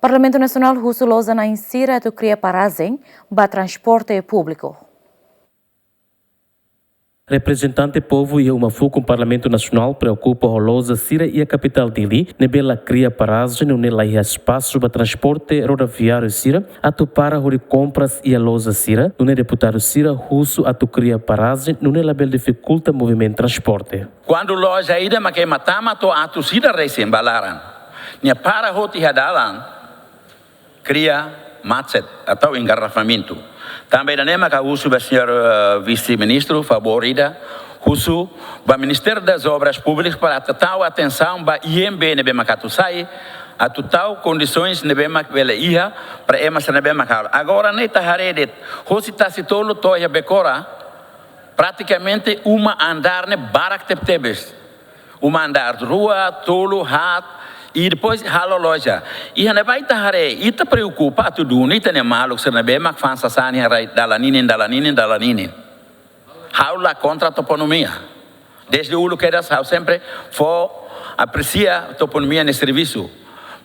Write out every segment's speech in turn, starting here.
Parlamento Nacional Russo Lousa na insira tu cria parazem ba transporte público. Representante povo e uma FU com o Parlamento Nacional preocupa a Lousa, Sira e a capital dele, nebela cria paragem no nela e espaço para transporte rodoviário Sira, a tu para hori compras e a Lousa Sira, no deputado Sira Russo a tu cria paragem no nela bel dificulta movimento transporte. Quando loja ida makai matama to atu Sira recém balaran, nia para hoti hadalan cria macet atau engarrafamento. Também da NEMA, que uso o senhor vice-ministro, favorida, uso o Ministério das Obras Públicas para total atenção para IMB nebe Macatusai, a total condições nebe Macbela Iha para emas nebe Macal. Agora nem tá haredet, hoje tá se tolo toia becora, praticamente uma andar ne barak tebes, uma andar de rua, tolo, hat. E depois halo loja. E hane vai tahare, ita preocupa tudo, ita ne maluco se nebe mak fansa sani harai dalaninin. Haula contra a toponomia. Desde o que das sempre for aprecia a toponomia nesse serviço.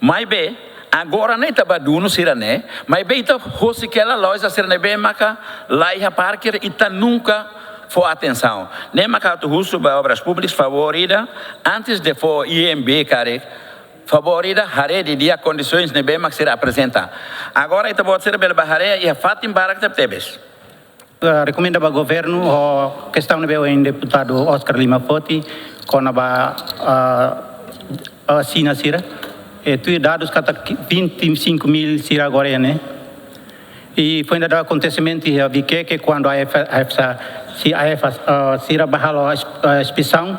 Mas bem, agora nem tá baduno sirane, mas bem ita hoje que ela loja se nebe maka lá e parker ita nunca for atenção. Nem makato russo para obras públicas favorida antes de for IMB care favorida, haré de dia condições de bem que será apresenta. Agora ita pode ser bela haré e a fatim barak tebes. Recomenda para o governo a questão de o deputado Oscar Lima Foti com a Sina Sira. E tu dados kata 25 mil Sira agora né. E foi ainda acontecimento e vi que quando a Sira bahalo a inspeção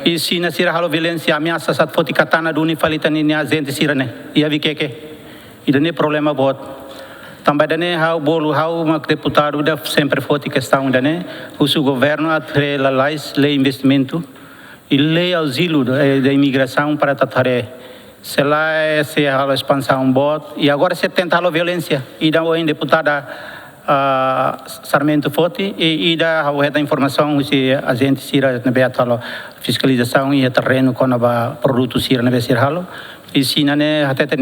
e se na sira halo violência ameaça sat foti katana do unifalita ni agente sira ne ia vi que e dane problema bot também dane hau bolu hau mak deputado da sempre foti questão dane o seu governo atre la leis lei investimento e lei auxílio da imigração para tatare se lá se halo expansão bot e agora se tenta halo violência e da o deputada Sarmento Foti e da a informação se a gente sira na beatalo fiscalização e terreno com a produto sira na besir halo e se né até tem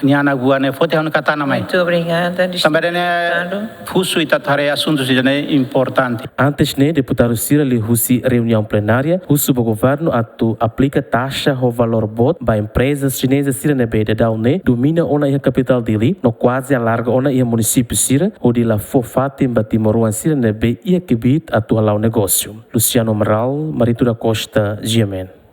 niana gua né Foti hano katana mai. Muito obrigada. Também né fuso e tatare assuntos né importante. Antes né deputado Sira li husi reunião plenária, husu o governo atu aplica taxa o valor bot ba empresas chinesas Sira ne beda da né domina ona a capital dele, no quase a larga ona e município Sira, onde la fofatim batimoruan Sira ne be ia kibit atu alau negócio. Luciano Amaral, Marito da Costa, GMN.